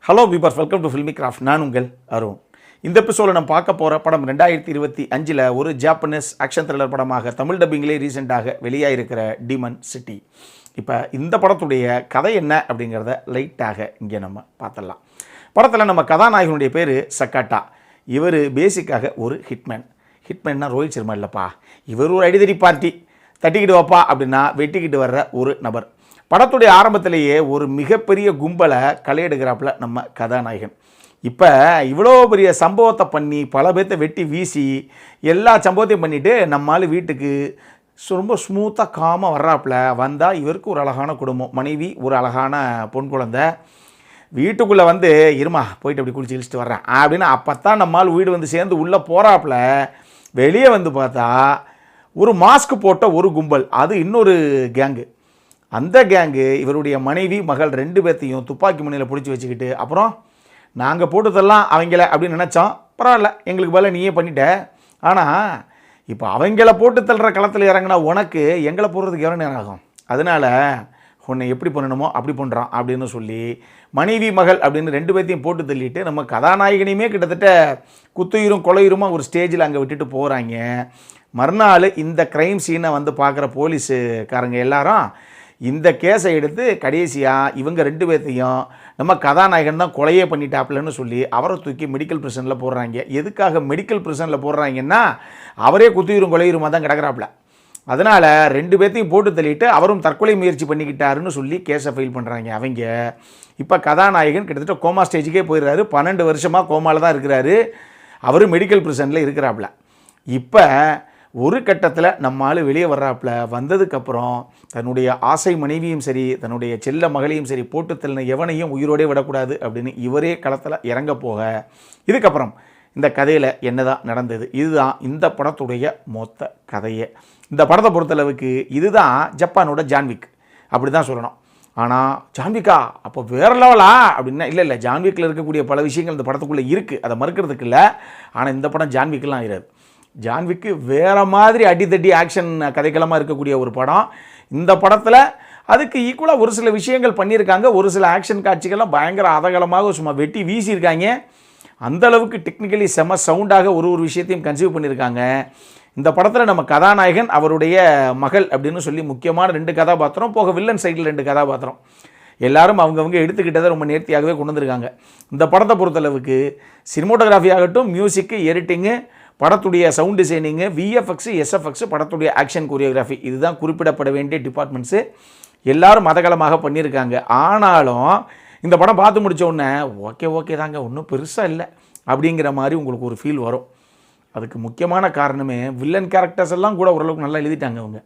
Hello பீபர்ஸ், welcome to filmi craft. நான் உங்கள் அருண். இந்த எபிசோடில் நம்ம பார்க்க போகிற படம் 2025 ஒரு ஜாப்பனீஸ் ஆக்ஷன் த்ரில்லர் படமாக தமிழ் டப்பிங்லேயே ரீசெண்டாக வெளியாகிருக்கிற டீமன் சிட்டி. இப்போ இந்த படத்துடைய கதை என்ன அப்படிங்கிறத லைட்டாக இங்கே நம்ம பார்த்துடலாம். படத்தில் நம்ம கதாநாயகனுடைய பேர் சக்காட்டா. இவர் பேசிக்காக ஒரு ஹிட்மேன்னா ரோஹித் சர்மா இல்லைப்பா, இவர் ஒரு அடிதடி பார்ட்டி, தட்டிக்கிட்டு வைப்பா அப்படின்னா வெட்டிக்கிட்டு வர்ற ஒரு நபர். படத்துடைய ஆரம்பத்திலேயே ஒரு மிகப்பெரிய கும்பலை களையெடுக்கிறாப்புல நம்ம கதாநாயகன். இப்போ இவ்வளோ பெரிய சம்பவத்தை பண்ணி பல பேர்த்தை வெட்டி வீசி எல்லா சம்பவத்தையும் பண்ணிவிட்டு நம்மால் வீட்டுக்கு ரொம்ப ஸ்மூத்தாக காமாக வர்றாப்புல. வந்தால் இவருக்கு ஒரு அழகான குடும்பம், மனைவி, ஒரு அழகான பொன் குழந்தை. வீட்டுக்குள்ளே வந்து இருமா போயிட்டு அப்படி குளிச்சு இழிச்சிட்டு வர்றேன் அப்படின்னு அப்போத்தான் நம்மால் வீடு வந்து சேர்ந்து உள்ளே போகிறாப்புல. வெளியே வந்து பார்த்தா ஒரு மாஸ்க் போட்ட ஒரு கும்பல், அது இன்னொரு கேங்கு. அந்த கேங்கு இவருடைய மனைவி, மகள் 2 பேர்த்தையும் துப்பாக்கி முனையில் பிடிச்சி வச்சுக்கிட்டு, அப்புறம் நாங்கள் போட்டுதெல்லாம் அவங்கள அப்படின்னு நினச்சோம், பரவாயில்ல எங்களுக்கு பதில் நீயே பண்ணிட்ட, ஆனால் இப்போ அவங்கள போட்டு தள்ளுற களத்தில் இறங்கினா உனக்கு எங்களை போடுறதுக்கு எவ்வளோ நேரம் ஆகும், அதனால் உன்னை எப்படி பண்ணணுமோ அப்படி பண்ணுறான் அப்படின்னு சொல்லி மனைவி, மகள் அப்படின்னு 2 பேர்த்தையும் போட்டு தள்ளிட்டு நம்ம கதாநாயகனையுமே கிட்டத்தட்ட குத்துயிரும் கொலையுருமா ஒரு ஸ்டேஜில் அங்கே விட்டுட்டு போகிறாங்க. மறுநாள் இந்த க்ரைம் சீனை வந்து பார்க்குற போலீஸுக்காரங்க எல்லாரும் இந்த கேஸை எடுத்து கடைசியாக இவங்க 2 பேர்த்தையும் நம்ம கதாநாயகன் தான் கொலையே பண்ணிட்டாப்புலன்னு சொல்லி அவரை தூக்கி மெடிக்கல் ப்ரிசனில் போடுறாங்க. எதுக்காக மெடிக்கல் ப்ரிசனில் போடுறாங்கன்னா, அவரே குத்துயிரும் கொலையுருமா தான் கிடக்கிறாப்புல. அதனால் 2 பேர்த்தையும் போட்டு தள்ளிட்டு அவரும் தற்கொலை முயற்சி பண்ணிக்கிட்டாருன்னு சொல்லி கேஸை ஃபைல் பண்ணுறாங்க அவங்க. இப்போ கதாநாயகன் கிட்டத்தட்ட கோமா ஸ்டேஜுக்கே போயிடுறாரு. 12 வருஷமாக கோமாவில் தான் இருக்கிறாரு. அவரும் மெடிக்கல் ப்ரிசனில் இருக்கிறாப்புல. இப்போ ஒரு கட்டத்தில் நம்மால் வெளியே வர்றாப்புல. வந்ததுக்கப்புறம் தன்னுடைய ஆசை மனைவியும் சரி, தன்னுடைய செல்ல மகளையும் சரி போட்டு தள்ளின எவனையும் உயிரோடே விடக்கூடாது அப்படின்னு இவரே களத்தில் இறங்க போக, இதுக்கப்புறம் இந்த கதையில் என்ன தான் நடந்தது, இதுதான் இந்த படத்துடைய மொத்த கதையே. இந்த படத்தை பொறுத்தளவுக்கு இதுதான் ஜப்பானோட ஜான்விக் அப்படி தான் சொல்லணும். ஆனால் ஜான்விக்கா அப்போ வேறு லெவலா அப்படின்னா இல்லை, ஜான்விக்கில் இருக்கக்கூடிய பல விஷயங்கள் இந்த படத்துக்குள்ளே இருக்குது, அதை மறுக்கிறதுக்கு இல்லை. ஆனால் இந்த படம் ஜான்விக்கெலாம் ஆயிடாது. ஜான்விக்கு வேறு மாதிரி அடித்தட்டி ஆக்ஷன் கதைக்களமாக இருக்கக்கூடிய ஒரு படம். இந்த படத்தில் அதுக்கு ஈக்குவலாக ஒரு சில விஷயங்கள் பண்ணியிருக்காங்க. ஒரு சில ஆக்ஷன் காட்சிகள்லாம் பயங்கர அதகலமாக சும்மா வெட்டி வீசியிருக்காங்க. அந்தளவுக்கு டெக்னிக்கலி செம சவுண்டாக ஒரு விஷயத்தையும் கன்சீவ் பண்ணியிருக்காங்க. இந்த படத்தில் நம்ம கதாநாயகன், அவருடைய மகள் அப்படின்னு சொல்லி முக்கியமான 2 கதாபாத்திரம், போக வில்லன் சைடில் 2 கதாபாத்திரம், எல்லாரும் அவங்கவுங்க எடுத்துக்கிட்டதை ரொம்ப நேர்த்தியாகவே கொண்டு வந்திருக்காங்க. இந்த படத்தை பொறுத்தளவுக்கு சினிமோட்டோகிராஃபி ஆகட்டும், மியூசிக்கு, எடிட்டிங்கு, படத்துடைய சவுண்ட் டிசைனிங்கு, விஎஃப்எக்ஸு, எஸ்எஃப்எக்ஸு, படத்துடைய ஆக்ஷன் கொரியோகிராஃபி, இதுதான் குறிப்பிடப்பட வேண்டிய டிபார்ட்மெண்ட்ஸு. எல்லாரும் மதகலமாக பண்ணியிருக்காங்க. ஆனாலும் இந்த படம் பார்த்து முடித்த உடனே ஓகே தாங்க, ஒன்றும் பெருசாக இல்லை அப்படிங்கிற மாதிரி உங்களுக்கு ஒரு ஃபீல் வரும். அதுக்கு முக்கியமான காரணமே வில்லன் கேரக்டர்ஸ் எல்லாம் கூட ஓரளவுக்கு நல்லா எழுதிட்டாங்க அவங்க.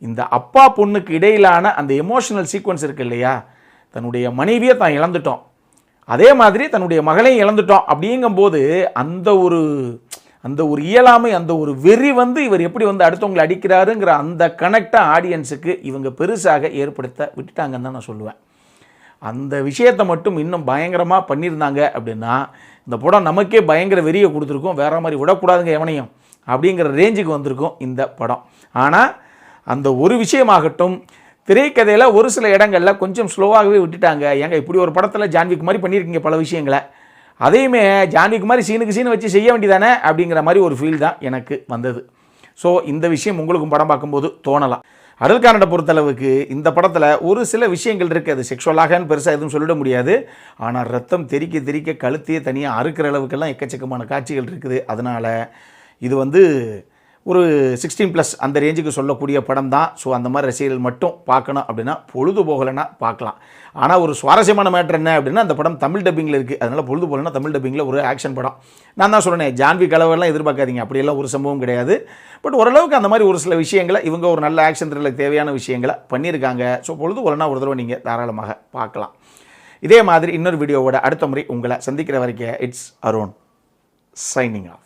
இந்த அப்பா பொண்ணுக்கு இடையிலான அந்த எமோஷனல் சீக்வன்ஸ் இருக்குது இல்லையா, தன்னுடைய மனைவியை தான் இழந்துட்டோம், அதே மாதிரி தன்னுடைய மகளையும் இழந்துட்டோம் அப்படிங்கும்போது அந்த ஒரு இயலாமை, அந்த ஒரு வெறி வந்து இவர் எப்படி வந்து அடுத்தவங்களை அடிக்கிறாருங்கிற அந்த கனெக்டை ஆடியன்ஸுக்கு இவங்க பெருசாக ஏற்படுத்த விட்டுட்டாங்கன்னு தான் நான் சொல்லுவேன். அந்த விஷயத்தை மட்டும் இன்னும் பயங்கரமாக பண்ணியிருந்தாங்க அப்படின்னா இந்த படம் நமக்கே பயங்கர வெறியை கொடுத்துருக்கும். வேற மாதிரி விடக்கூடாதுங்க எவனையும் அப்படிங்கிற ரேஞ்சுக்கு வந்திருக்கும் இந்த படம். ஆனால் அந்த ஒரு விஷயமாகட்டும், திரைக்கதையில் ஒரு சில இடங்களில் கொஞ்சம் ஸ்லோவாகவே விட்டுட்டாங்க. ஏங்க இப்படி ஒரு படத்தில் ஜான்விக் மாதிரி பண்ணியிருக்கீங்க பல விஷயங்களை, அதையுமே ஜான்விக் மாதிரி சீனுக்கு சீனு வச்சு செய்ய வேண்டியதானே அப்படிங்கிற மாதிரி ஒரு ஃபீல் தான் எனக்கு வந்தது. ஸோ இந்த விஷயம் உங்களுக்கும் படம் பார்க்கும்போது தோணலாம். அடல்கானடை பொறுத்தளவுக்கு இந்த படத்தில் ஒரு சில விஷயங்கள் இருக்குது. அது செக்ஷுவலாகன்னு பெருசாக எதுவும் சொல்லிட முடியாது. ஆனால் ரத்தம் தெறிக்க கழுத்தையே தனியாக அறுக்கிற அளவுக்கெல்லாம் எக்கச்சக்கமான காட்சிகள் இருக்குது. அதனால் இது வந்து ஒரு 16+ அந்த ரேஞ்சுக்கு சொல்லக்கூடிய படம் தான். ஸோ அந்த மாதிரி ரசிகர்கள் மட்டும் பார்க்கணும் அப்படின்னா, பொழுது போகலைன்னா பார்க்கலாம். ஆனால் ஒரு சுவாரஸ்யமான மேட்டர் என்ன அப்படின்னா, அந்த படம் தமிழ் டப்பிங்கில் இருக்குது. அதனால் பொழுது போகலைன்னா தமிழ் டப்பிங்கில் ஒரு ஆக்ஷன் படம். நான் தான் சொல்கிறேன், ஜான்விக் அளவெல்லாம் எதிர்பார்க்காதீங்க, அப்படியெல்லாம் ஒரு சம்பவம் கிடையாது. பட் ஓரளவுக்கு அந்த மாதிரி ஒரு சில விஷயங்களை இவங்க ஒரு நல்ல ஆக்ஷன் த்ரில்லருக்கு தேவையான விஷயங்களை பண்ணியிருக்காங்க. ஸோ பொழுது போகலைன்னா ஒரு தடவை நீங்கள் தாராளமாக பார்க்கலாம். இதே மாதிரி இன்னொரு வீடியோவோட அடுத்த முறை உங்களை சந்திக்கிற வரைக்கும் இட்ஸ் அருண் சைனிங் ஆஃப்.